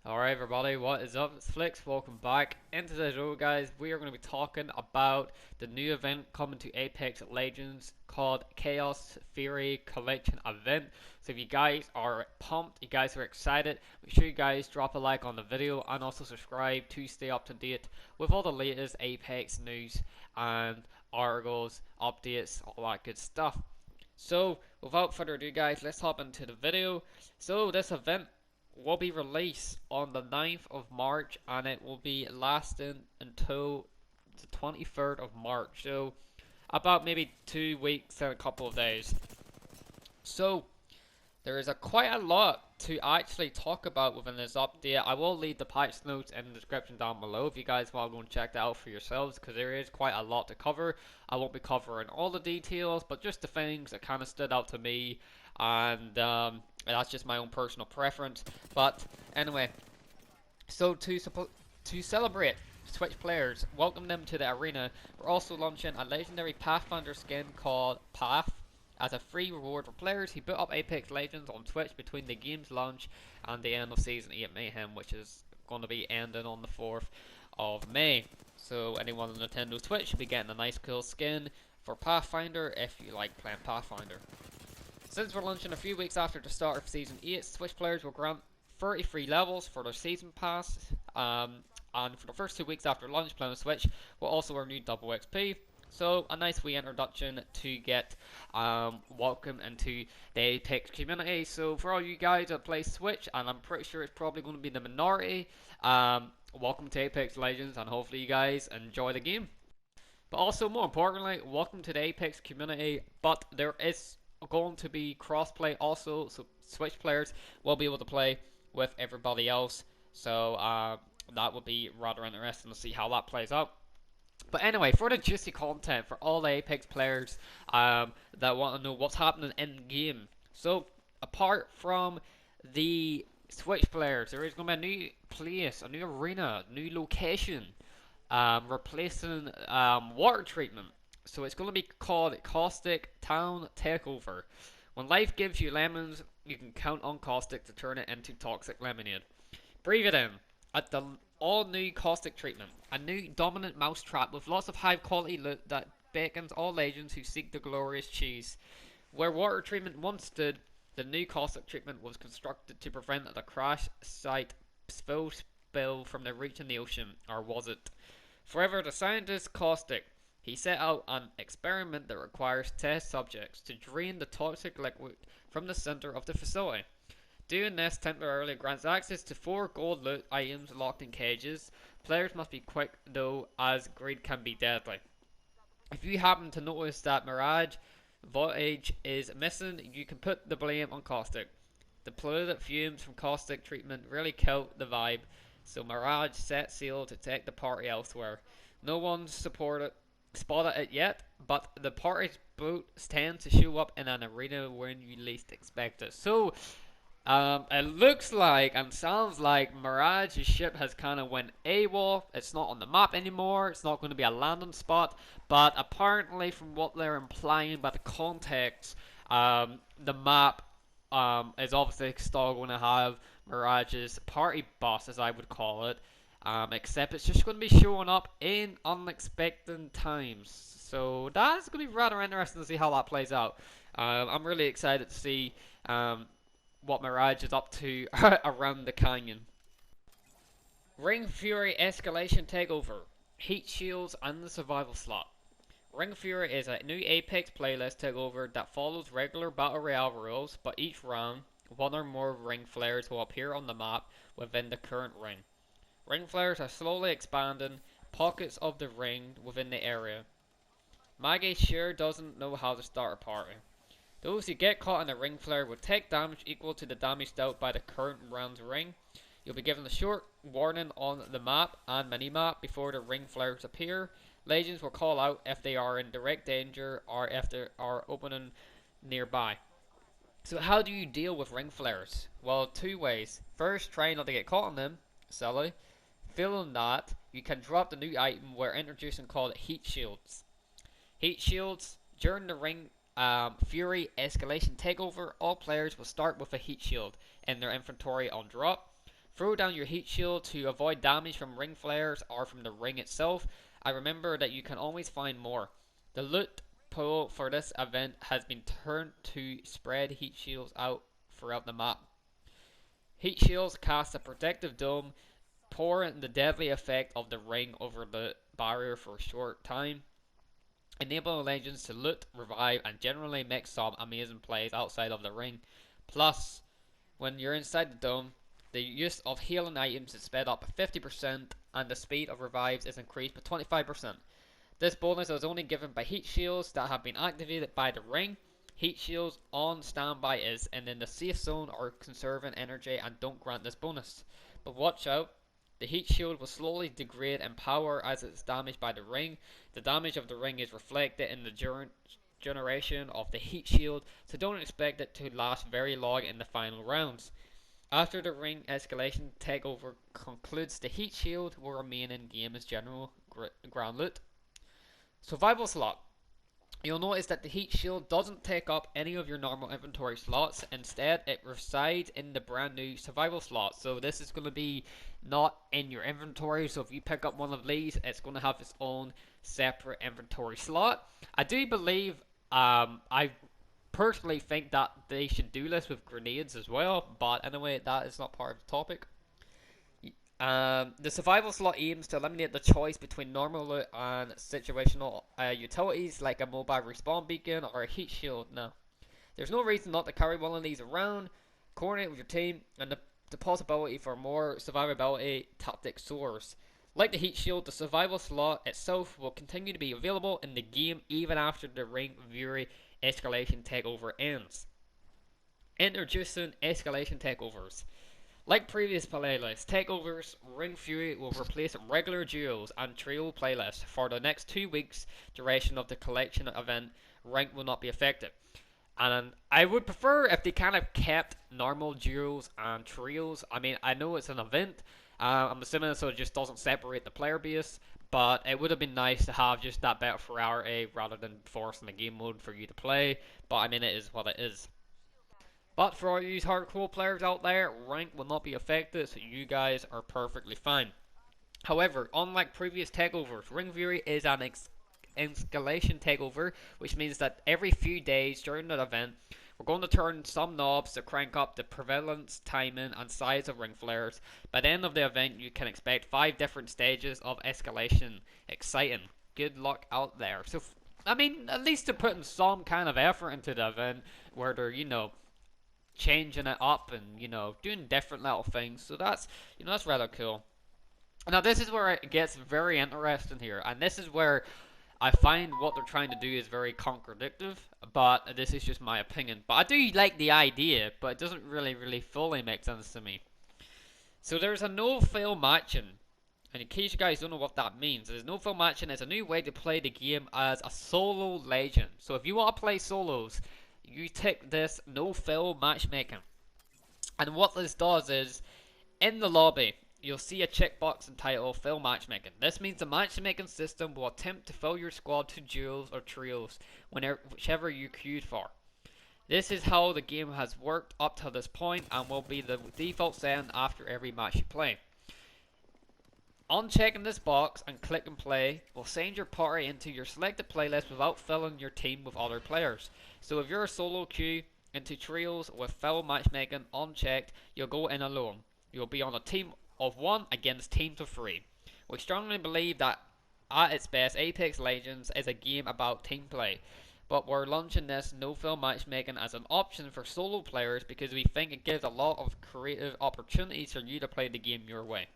Alright everybody, what is up? It's Flix, welcome back. In today's video guys, we are going to be talking about the new event coming to Apex Legends called Chaos Fury Collection Event. So if you guys are pumped, you guys are excited, make sure you guys drop a like on the video and also subscribe to stay up to date with all the latest Apex news and articles, updates, all that good stuff. So without further ado guys, let's hop into the video. So this event will be released on the 9th of March and it will be lasting until the 23rd of March. So about maybe 2 weeks and a couple of days. So there is quite a lot to actually talk about within this update. I will leave the patch notes in the description down below if you guys want to go and check that out for yourselves, because there is quite a lot to cover. I won't be covering all the details, but just the things that kind of stood out to me, and that's just my own personal preference. But anyway, so to celebrate Switch players, welcome them to the arena, we're also launching a legendary Pathfinder skin called Path as a free reward for players who boot up Apex Legends on Twitch between the game's launch and the end of Season 8 Mayhem, which is going to be ending on the 4th of May. So anyone on Nintendo's Twitch should be getting a nice cool skin for Pathfinder if you like playing Pathfinder. Since we're launching a few weeks after the start of Season 8, Switch players will grant 30 free levels for their Season Pass, and for the first 2 weeks after launch playing Switch, we'll also earn new double XP. So a nice wee introduction to get welcome into the Apex community. So for all you guys that play Switch, and I'm pretty sure it's probably going to be the minority, welcome to Apex Legends, and hopefully you guys enjoy the game. But also more importantly, welcome to the Apex community. But there is going to be crossplay also, so Switch players will be able to play with everybody else. So that would be rather interesting to see how that plays out. But anyway, for the juicy content for all the Apex players that want to know what's happening in game. So apart from the Switch players, there is going to be a new place, a new arena, new location, replacing water treatment. So it's going to be called Caustic Town Takeover. When life gives you lemons, you can count on Caustic to turn it into toxic lemonade. Breathe it in. At the all-new Caustic treatment, a new dominant mousetrap with lots of high-quality loot that beckons all legends who seek the glorious cheese. Where water treatment once stood, the new Caustic treatment was constructed to prevent the crash site spill from the reaching the ocean, or was it? Forever the scientist Caustic, he set out an experiment that requires test subjects to drain the toxic liquid from the center of the facility. Doing this temporarily grants access to 4 gold loot items locked in cages. Players must be quick though, as greed can be deadly. If you happen to notice that Mirage voltage is missing, you can put the blame on Caustic. The polluted fumes from Caustic treatment really killed the vibe, so Mirage set sail to take the party elsewhere. No one's spotted it yet, but the party's boats tend to show up in an arena when you least expect it. So it looks like and sounds like Mirage's ship has kind of went AWOL. It's not on the map anymore. It's not going to be a landing spot. But apparently, from what they're implying by the context, the map is obviously still going to have Mirage's party boss, as I would call it. Except it's just going to be showing up in unexpected times. So that's going to be rather interesting to see how that plays out. I'm really excited to see what Mirage is up to around the canyon. Ring Fury Escalation Takeover, Heat Shields and the Survival Slot. Ring Fury is a new Apex playlist takeover that follows regular Battle Royale rules, but each round, one or more ring flares will appear on the map within the current ring. Ring flares are slowly expanding pockets of the ring within the area. Maggie sure doesn't know how to start a party. Those who get caught in a ring flare will take damage equal to the damage dealt by the current round's ring. You'll be given a short warning on the map and minimap before the ring flares appear. Legends will call out if they are in direct danger or if they are opening nearby. So how do you deal with ring flares? Well, 2 ways. First, try not to get caught on them. Silly. Failing that, you can drop the new item we're introducing called Heat Shields. Heat Shields, during the ring Fury Escalation Takeover, all players will start with a heat shield in their inventory on drop. Throw down your heat shield to avoid damage from ring flares or from the ring itself. I remember that you can always find more. The loot pool for this event has been turned to spread heat shields out throughout the map. Heat shields cast a protective dome, pouring the deadly effect of the ring over the barrier for a short time, enabling legends to loot, revive, and generally make some amazing plays outside of the ring. Plus, when you're inside the dome, the use of healing items is sped up by 50% and the speed of revives is increased by 25%. This bonus is only given by heat shields that have been activated by the ring. Heat shields on standby is and in the safe zone or conserving energy and don't grant this bonus. But watch out, the heat shield will slowly degrade in power as it is damaged by the ring. The damage of the ring is reflected in the generation of the heat shield, so don't expect it to last very long in the final rounds. After the ring escalation takeover concludes, the heat shield will remain in game as general ground loot. Survival slot. You'll notice that the heat shield doesn't take up any of your normal inventory slots. Instead, it resides in the brand new survival slot. So this is going to be not in your inventory. So if you pick up one of these, it's going to have its own separate inventory slot. I do believe, I personally think that they should do this with grenades as well. But anyway, that is not part of the topic. The survival slot aims to eliminate the choice between normal loot and situational utilities like a mobile respawn beacon or a heat shield. Now, there's no reason not to carry one of these around, coordinate with your team, and the possibility for more survivability tactic soars. Like the heat shield, the survival slot itself will continue to be available in the game even after the Ring Fury Escalation takeover ends. Introducing Escalation takeovers. Like previous playlists, takeovers Ring Fury will replace regular duos and trio playlists for the next 2 weeks duration of the collection event. Rank will not be affected. And I would prefer if they kind of kept normal duos and trios. I mean, I know it's an event. I'm assuming so it just doesn't separate the player base. But it would have been nice to have just that better variety rather than forcing the game mode for you to play. But I mean, it is what it is. But for all you hardcore players out there, rank will not be affected, so you guys are perfectly fine. However, unlike previous takeovers, Ring Fury is an escalation takeover, which means that every few days during the event, we're going to turn some knobs to crank up the prevalence, timing, and size of ring flares. By the end of the event, you can expect 5 different stages of escalation. Exciting. Good luck out there. So, I mean, at least they're putting some kind of effort into the event where they're, changing it up and doing different little things, so that's that's rather cool. Now this is where it gets very interesting here, and this is where I find what they're trying to do is very contradictory, but this is just my opinion. But I do like the idea, but it doesn't really fully make sense to me. So there's a no fill matching, and in case you guys don't know what that means, there's no fill matching is a new way to play the game as a solo legend. So if you want to play solos, you tick this no fill matchmaking. And what this does is, in the lobby, you'll see a checkbox entitled Fill Matchmaking. This means the matchmaking system will attempt to fill your squad to duos or trios, whichever you queued for. This is how the game has worked up to this point and will be the default setting after every match you play. Unchecking this box and click and play will send your party into your selected playlist without filling your team with other players. So if you're a solo queue into trios with fill matchmaking unchecked, you'll go in alone. You'll be on a team of 1 against teams of 3. We strongly believe that at its best, Apex Legends is a game about team play. But we're launching this no fill matchmaking as an option for solo players because we think it gives a lot of creative opportunities for you to play the game your way.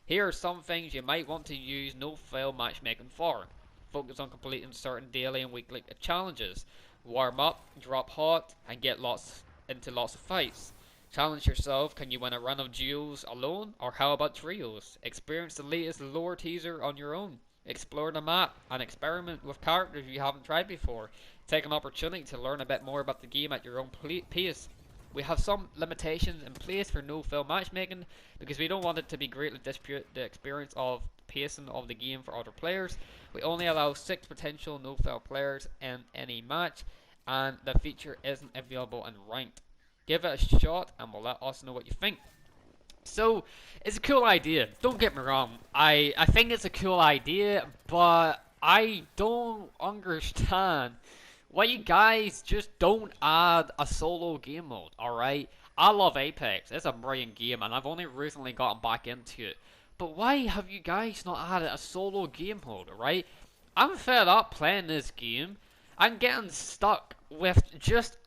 Here are some things you might want to use no fail matchmaking for. Focus on completing certain daily and weekly challenges. Warm up, drop hot, and get into lots of fights. Challenge yourself, can you win a run of duos alone, or how about trios? Experience the latest lore teaser on your own. Explore the map and experiment with characters you haven't tried before. Take an opportunity to learn a bit more about the game at your own pace. We have some limitations in place for no fill matchmaking because we don't want it to be greatly dispute the experience of pacing of the game for other players. We only allow 6 potential no fill players in any match, and the feature isn't available in ranked. Give it a shot and we'll let us know what you think. So it's a cool idea. Don't get me wrong. I think it's a cool idea, but I don't understand why you guys just don't add a solo game mode. All right. I love Apex. It's a brilliant game, and I've only recently gotten back into it. But why have you guys not added a solo game mode? Right? I'm fed up playing this game. I'm getting stuck with just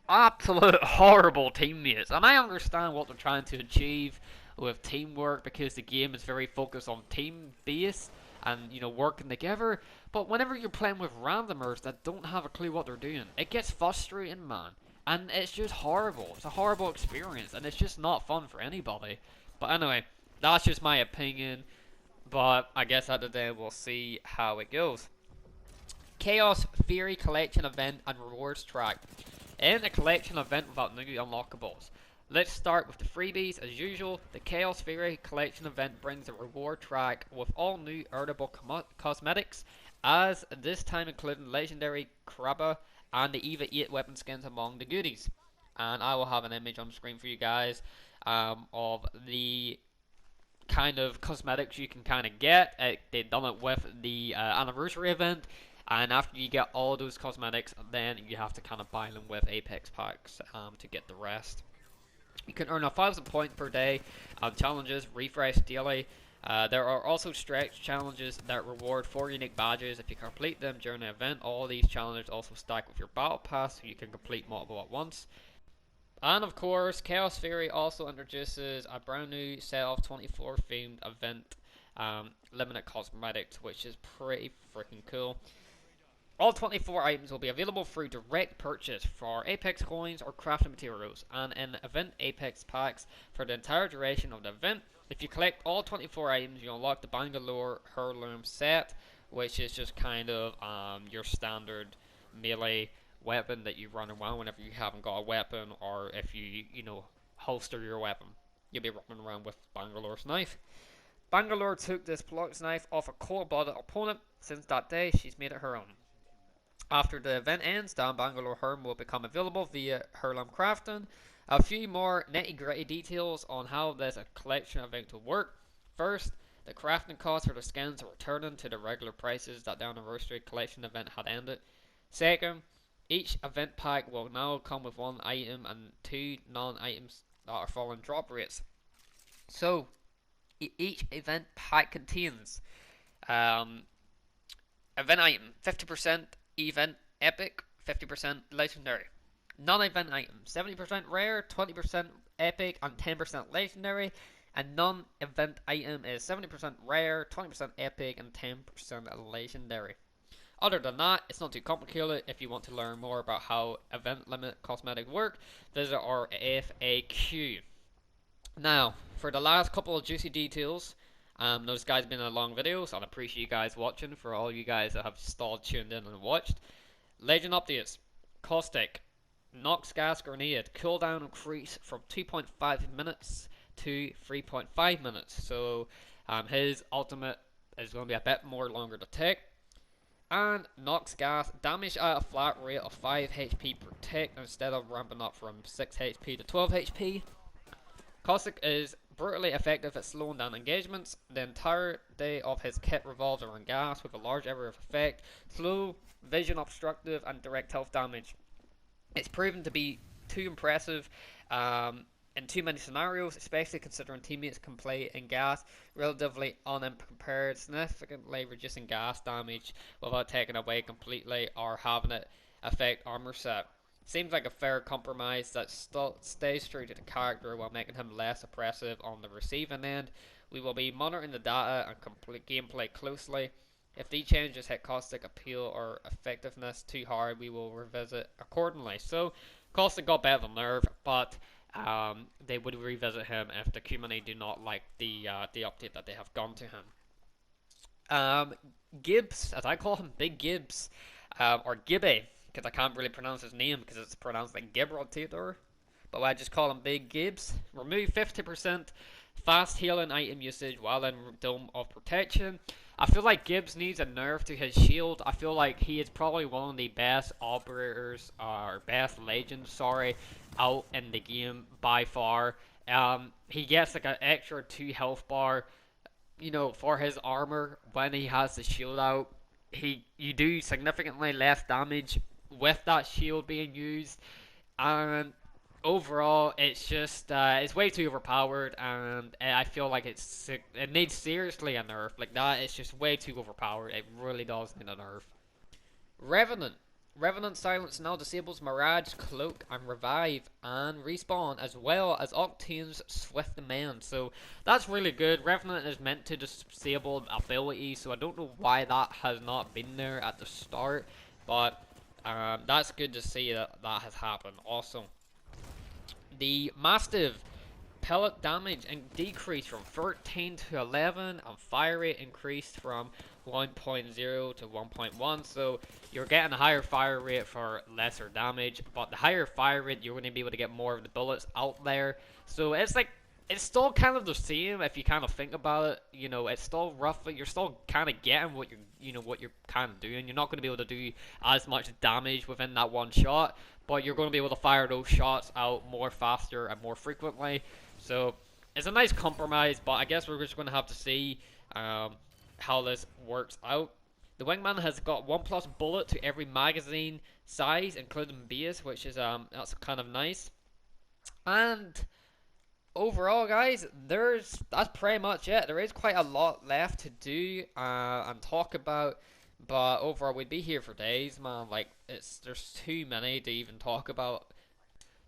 absolute horrible teammates. And I understand what they're trying to achieve with teamwork because the game is very focused on team base and working together. But whenever you're playing with randomers that don't have a clue what they're doing, it gets frustrating, man. And it's just horrible. It's a horrible experience, and it's just not fun for anybody. But anyway, that's just my opinion. But I guess at the day we'll see how it goes. Chaos Theory Collection Event and Rewards Track. In a collection event without new unlockables. Let's start with the freebies. As usual, the Chaos Theory Collection event brings a reward track with all new earnable cosmetics, as this time including legendary Krabba and the EVA 8 weapon skins among the goodies. And I will have an image on screen for you guys of the kind of cosmetics you can kind of get. They've done it with the anniversary event. And after you get all those cosmetics, then you have to kind of buy them with Apex packs to get the rest. You can earn 1,000 points per day on challenges, refresh daily. There are also stretch challenges that reward 4 unique badges if you complete them during the event. All these challenges also stack with your battle pass, so you can complete multiple at once. And of course, Chaos Theory also introduces a brand new set of 24 themed event limited cosmetics, which is pretty freaking cool. All 24 items will be available through direct purchase for Apex coins or crafting materials, and in event Apex packs for the entire duration of the event. If you collect all 24 items, you unlock the Bangalore heirloom set, which is just kind of your standard melee weapon that you run around whenever you haven't got a weapon, or if you holster your weapon. You'll be running around with Bangalore's knife. Bangalore took this Plux knife off a cold-blooded opponent. Since that day, she's made it her own. After the event ends, the Bangalore heirloom will become available via heirloom crafting. A few more nitty-gritty details on how this collection event will work. First, the crafting costs for the skins are returning to the regular prices that the anniversary collection event had ended. Second, each event pack will now come with 1 item and 2 non-items that are falling drop rates. So, each event pack contains event item 50% event epic, 50% legendary. Non-event item 70% rare, 20% epic, and 10% legendary. And non-event item is 70% rare, 20% epic, and 10% legendary. Other than that, it's not too complicated. If you want to learn more about how event limit cosmetics work, visit our FAQ. Now, for the last couple of juicy details, those guys have been a long video, so I appreciate you guys watching. For all you guys that have stalled, tuned in, and watched. Legend updates. Caustic. Nox gas grenade. Cooldown increase from 2.5 minutes to 3.5 minutes. So, his ultimate is going to be a bit more longer to take. And Nox gas. Damage at a flat rate of 5 HP per tick instead of ramping up from 6 HP to 12 HP. Caustic is brutally effective at slowing down engagements. The entirety of his kit revolves around gas with a large area of effect, slow, vision obstructive, and direct health damage. It's proven to be too impressive in too many scenarios, especially considering teammates can play in gas relatively unimpaired, significantly reducing gas damage without taking away completely or having it affect armor set. Seems like a fair compromise that stays true to the character while making him less oppressive on the receiving end. We will be monitoring the data and gameplay closely. If these changes hit Caustic appeal or effectiveness too hard, we will revisit accordingly. So, Caustic got better than Nerve, but they would revisit him if the community do not like the update that they have gone to him. Gibbs, as I call him, Big Gibbs, or Gibby, because I can't really pronounce his name because it's pronounced like Gibraltar, but I just call him Big Gibbs. Remove 50% fast healing item usage while in Dome of Protection. I feel like Gibbs needs a nerf to his shield. I feel like he is probably one of the best operators, or best legends, out in the game by far. He gets like an extra 2 health bar, you know, for his armor when he has the shield out. You do significantly less damage with that shield being used, and overall it's just it's way too overpowered, and I feel like it needs seriously a nerf. Like that, it's just way too overpowered. It really does need a nerf. Revenant. Revenant Silence now disables Mirage, Cloak, and Revive, and Respawn, as well as Octane's Swift Amend. So that's really good. Revenant is meant to disable ability, so I don't know why that has not been there at the start, but that's good to see that that has happened. Also, the Mastiff pellet damage and decreased from 13 to 11, and fire rate increased from 1.0 to 1.1. So you're getting a higher fire rate for lesser damage, but the higher fire rate, you're going to be able to get more of the bullets out there. So it's like, it's still kind of the same if you kind of think about it. You know, it's still roughly, you're still kind of getting what you're, you know, what you're kind of doing. You're not going to be able to do as much damage within that one shot, but you're going to be able to fire those shots out more faster and more frequently. So it's a nice compromise, but I guess we're just going to have to see how this works out. The Wingman has got 1+ bullet to every magazine size, including base, which is that's kind of nice. And overall, guys, that's pretty much it. There is quite a lot left to do and talk about, but overall, we'd be here for days, man. Like, there's too many to even talk about.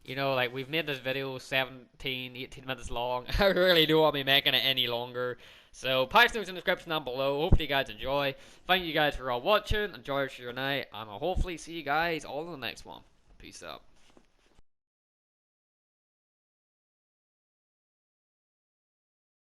You know, like, we've made this video 17, 18 minutes long. I really don't want to be making it any longer. So, patch notes in the description down below. Hopefully you guys enjoy. Thank you guys for all watching. Enjoy your night. And I'll hopefully see you guys all in the next one. Peace out.